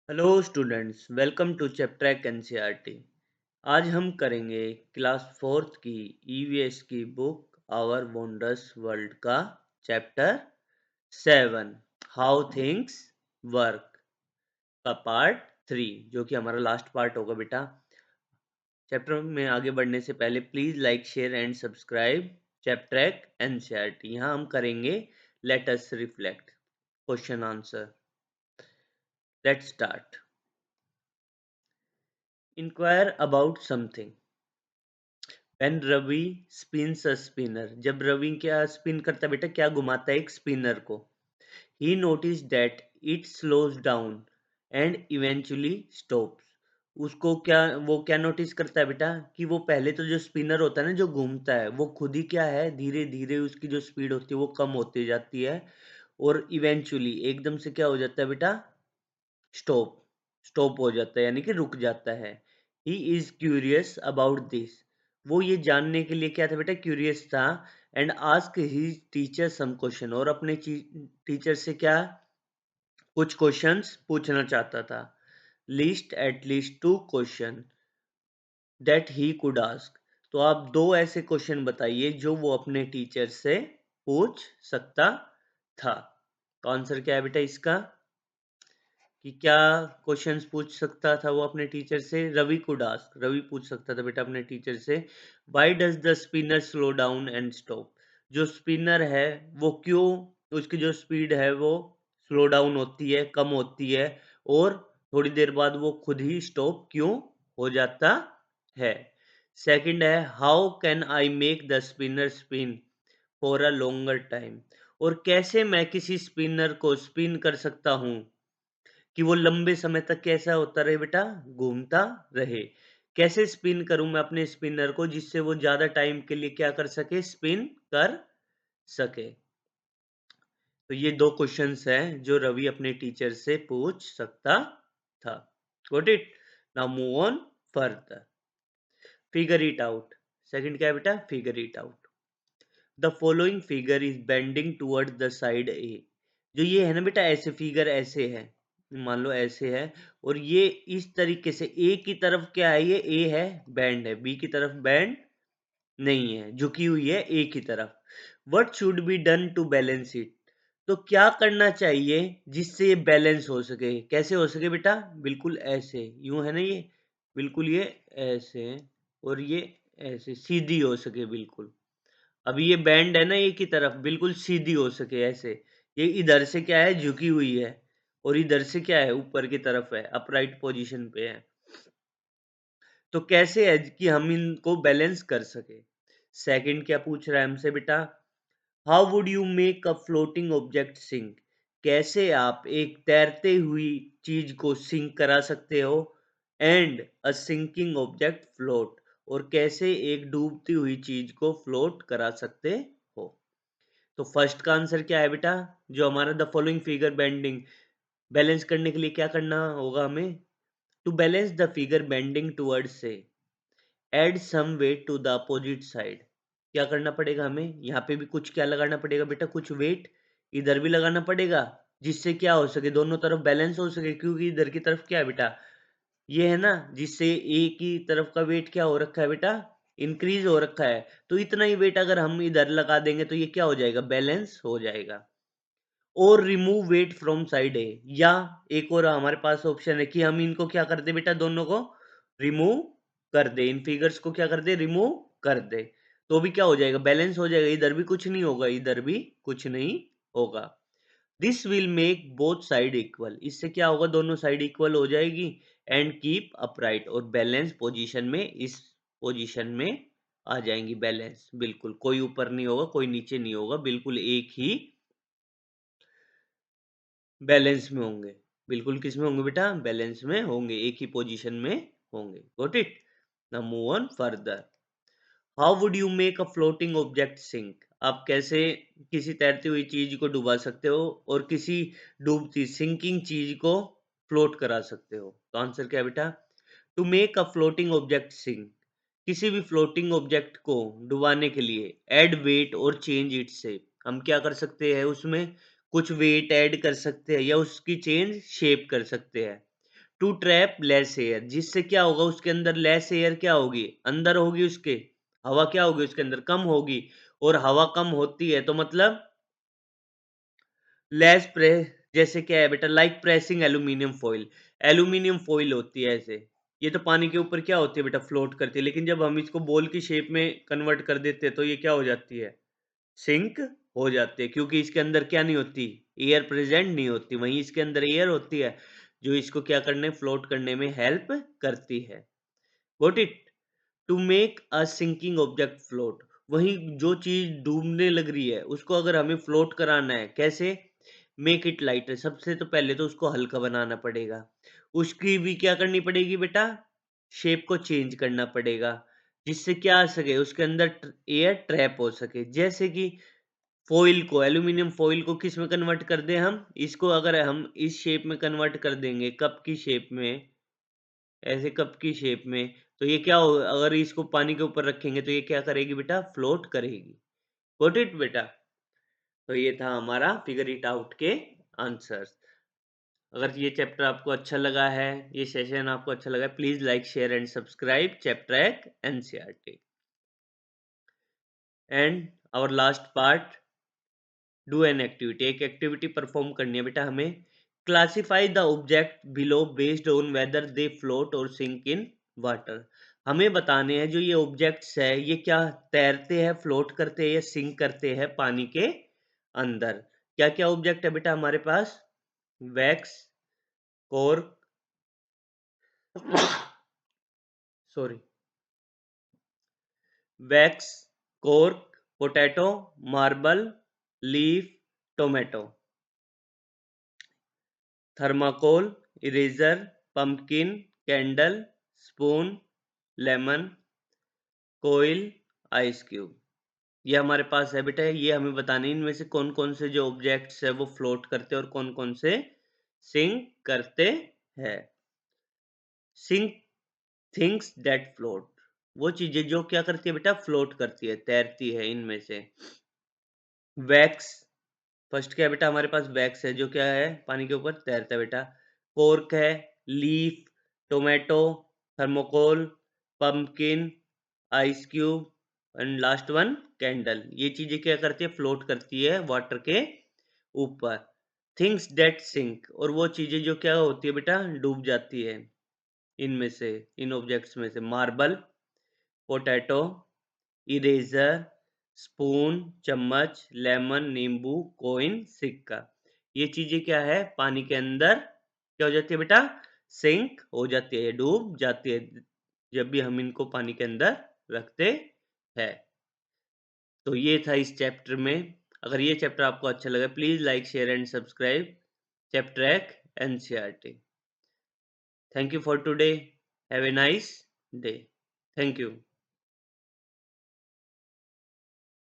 Hello students, welcome to chapter NCERT. आज हम करेंगे क्लास फोर्थ की ईवीएस की बुक आवर वंडरस वर्ल्ड का चैप्टर 7 हाउ थिंग्स वर्क का पार्ट 3, जो कि हमारा लास्ट पार्ट होगा बेटा। चैप्टर में आगे बढ़ने से पहले please like share and subscribe chapter NCERT. यहाँ हम करेंगे let us reflect question answer. Let's start. Inquire about something when Ravi spins a spinner. जब रवि क्या स्पिन करता है बेटा, क्या घुमाता है एक स्पिनर को। He notice that it slows down and eventually stops. उसको क्या वो क्या नोटिस करता है बेटा कि वो पहले तो जो स्पिनर होता है ना, जो घूमता है, वो खुद ही क्या है, धीरे धीरे उसकी जो स्पीड होती है वो कम होती जाती है और इवेंचुअली एकदम से क्या हो जाता है बेटा, स्टॉप स्टॉप हो जाता है, यानी कि रुक जाता है। He is curious about this. वो ये जानने के लिए क्या था बेटा, क्यूरियस था। And ask his teacher some question, और अपने टीचर से क्या कुछ क्वेश्चंस पूछना चाहता था। List at least two question that he could ask. तो आप दो ऐसे क्वेश्चन बताइए जो वो अपने टीचर से पूछ सकता था। तो आंसर क्या है बेटा इसका, कि क्या क्वेश्चंस पूछ सकता था वो अपने टीचर से। रवि कुड आस्क, रवि पूछ सकता था बेटा अपने टीचर से, why does the spinner slow down and stop. जो स्पिनर है वो क्यों, उसकी जो स्पीड है वो स्लो डाउन होती है, कम होती है, और थोड़ी देर बाद वो खुद ही स्टॉप क्यों हो जाता है। सेकंड है, how can I make the spinner spin for a longer time. और कैसे मैं किसी स्पिनर को स्पिन कर सकता हूँ कि वो लंबे समय तक कैसा होता रहे बेटा, घूमता रहे। कैसे स्पिन करूं मैं अपने स्पिनर को जिससे वो ज्यादा टाइम के लिए क्या कर सके, स्पिन कर सके। तो ये दो क्वेश्चंस हैं जो रवि अपने टीचर से पूछ सकता था। Got it. Now move on further. Figure it out. Second क्या है बेटा, figure it out. The following figure is bending toward the side A. जो ये है ना बेटा, ऐसे फिगर ऐसे है, मान लो ऐसे है, और ये इस तरीके से ए की तरफ क्या है, ये ए है, बैंड है, बी की तरफ बैंड नहीं है, झुकी हुई है ए की तरफ। What should be done to balance it. तो क्या करना चाहिए जिससे ये बैलेंस हो सके। कैसे हो सके बेटा, बिल्कुल ऐसे, यूं है ना ये, बिल्कुल ये ऐसे, और ये ऐसे सीधी हो सके बिल्कुल। अभी ये बैंड है ना एक की तरफ, बिल्कुल सीधी हो सके ऐसे। ये इधर से क्या है, झुकी हुई है, और इधर से क्या है, ऊपर की तरफ है, अपराइट पोजीशन पे है। तो कैसे है कि हम इनको बैलेंस कर सके। सेकंड क्या पूछ रहा है हमसे बेटा, how would you make a floating object sink. कैसे आप एक तैरते हुई चीज को सिंक करा सकते हो, and a sinking object float, और कैसे एक डूबती हुई चीज को फ्लोट करा सकते हो। तो फर्स्ट का आंसर क्या है बेटा, जो हमारा the following figure bending, balance करने के लिए क्या करना होगा हमें, to balance the figure bending towards से add some weight to the opposite side. क्या करना पड़ेगा हमें, यहाँ पे भी कुछ क्या लगाना पड़ेगा बेटा, कुछ वेट इधर भी लगाना पड़ेगा, जिससे क्या हो सके, दोनों तरफ बैलेंस हो सके। क्योंकि इधर की तरफ क्या है बेटा, ये है ना, जिससे ए की तरफ का वेट क्या हो रखा है बेटा, इंक्रीज हो रखा है। तो इतना ही वेट अगर हम इधर लगा देंगे तो ये क्या हो जाएगा, बैलेंस हो जाएगा। और रिमूव वेट फ्रॉम साइड ए, या एक और हमारे पास ऑप्शन है कि हम इनको क्या कर दे बेटा, दोनों को रिमूव कर दे, इन फिगर्स को क्या कर दे, रिमूव कर दे। तो भी क्या हो जाएगा, बैलेंस हो जाएगा, इधर भी कुछ नहीं होगा, इधर भी कुछ नहीं होगा। This will make both side equal. इससे क्या होगा, दोनों साइड इक्वल हो जाएगी। एंड कीप अपराइट, और बैलेंस पोजीशन में, इस पोजीशन में आ जाएंगी बैलेंस, बिल्कुल कोई ऊपर नहीं होगा, कोई नीचे नहीं होगा, बिल्कुल एक ही बैलेंस में होंगे। बिल्कुल किस में होंगे बेटा, बैलेंस में होंगे, एक ही पोजीशन में होंगे। Got it. Now move on further. How would you make a floating object sink. आप कैसे किसी तैरती हुई चीज को डुबा सकते हो और किसी डूबती सिंकिंग चीज को फ्लोट करा सकते हो। तो आंसर क्या है बेटा, to make a floating object sink. किसी भी फ्लोटिंग ऑब्जेक्ट को डुबाने के लिए ऐड वेट और चेंज इट्स शेप। हम क्या कर सकते हैं, उसमें कुछ वेट ऐड कर सकते हैं या उसकी चेंज शेप कर सकते हैं। टू ट्रैप लेस एयर, जिससे क्या होगा, उसके अंदर लेस एयर क्या होगी, अंदर होगी उसके, हवा क्या होगी उसके अंदर, कम होगी, और हवा कम होती है तो मतलब लेस प्रेस, जैसे क्या है बेटा, like pressing aluminium foil, aluminium foil होती है ऐसे, ये तो पानी के ऊपर क्या होती है बेटा, फ्लोट करती है, लेकिन जब हम इसको बॉल की शेप में कन्वर्ट कर देते हैं तो ये क्या हो जाती है, सिंक हो जाती है, क्योंकि इसके अंदर क्या नहीं होती, एयर प्रेजेंट नहीं होती, वहीं इसके अंदर एयर होती है जो इसको क्या करने, फ्लोट करने में हेल्प करती है। Got it? To make a sinking object float, वहीं जो चीज डूबने लग रही है उसको अगर हमें फ्लोट कराना है, कैसे, मेक इट लाइटर, सबसे तो पहले तो उसको हल्का बनाना पड़ेगा, उसकी भी क्या करनी पड़ेगी बेटा, शेप को चेंज करना पड़ेगा, जिससे क्या आ सके, उसके अंदर एयर ट्रैप हो सके, जैसे कि फॉइल को, एल्यूमिनियम फॉइल को किस में कन्वर्ट कर दें हम, इसको अगर हम इस शेप में कन्वर्ट कर देंगे, कप की शेप में, ऐसे कप की शेप में, तो ये क्या हो, अगर इसको पानी के ऊपर रखेंगे तो ये क्या करेगी बेटा, फ्लोट करेगी। गॉट इट बेटा? तो ये था हमारा फिगर इट आउट के आंसर्स। अगर ये चैप्टर आपको अच्छा लगा है, ये सेशन आपको अच्छा लगा है, please like share and subscribe chapter एक NCERT. And our last part, do an activity, एक एक्टिविटी परफॉर्म करनी है बेटा हमें। Classify the object below based on whether they float or sink in water, हमें बताने हैं जो ये ऑब्जेक्ट्स है ये क्या तैरते हैं, फ्लोट करते हैं या सिंक करते हैं पानी के अंदर। क्या क्या ऑब्जेक्ट है बेटा हमारे पास, wax, cork, sorry, wax, cork, potato, marble, leaf, tomato, thermocol, eraser, pumpkin, candle, spoon, lemon, कोयल, आइस क्यूब, ये हमारे पास है बेटा, ये हमें बताने इनमें से कौन कौन से जो ऑब्जेक्ट्स है वो फ्लोट करते हैं और कौन कौन से सिंक करते हैं। सिंक, थिंग्स दैट फ्लोट, वो चीजें जो क्या करती है बेटा, फ्लोट करती है, तैरती है, इनमें से वैक्स, फर्स्ट क्या है बेटा हमारे पास, वैक्स है जो क्या है, पानी के ऊपर तैरता है बेटा, कॉर्क है, leaf, tomato, thermocol, pumpkin, ice cube and last one candle, ये चीजें क्या करती है, फ्लोट करती है वाटर के ऊपर। थिंग्स डेट सिंक, और वो चीजें जो क्या होती है बेटा, डूब जाती है, इनमें से, इन ऑब्जेक्ट्स में से, मार्बल, पोटैटो, इरेजर, स्पून, चम्मच, लेमन, नींबू, कोइन, सिक्का, ये चीजें क्या है, पानी के अंदर क्या हो जाती है बेटा, सिंक हो जाती है, डूब जाती है, जब भी हम इनको पानी के अंदर रखते हैं। तो ये था इस चैप्टर में। अगर ये चैप्टर आपको अच्छा लगा, please like share and subscribe chapter एक NCERT. Thank you for today, have a nice day, thank you.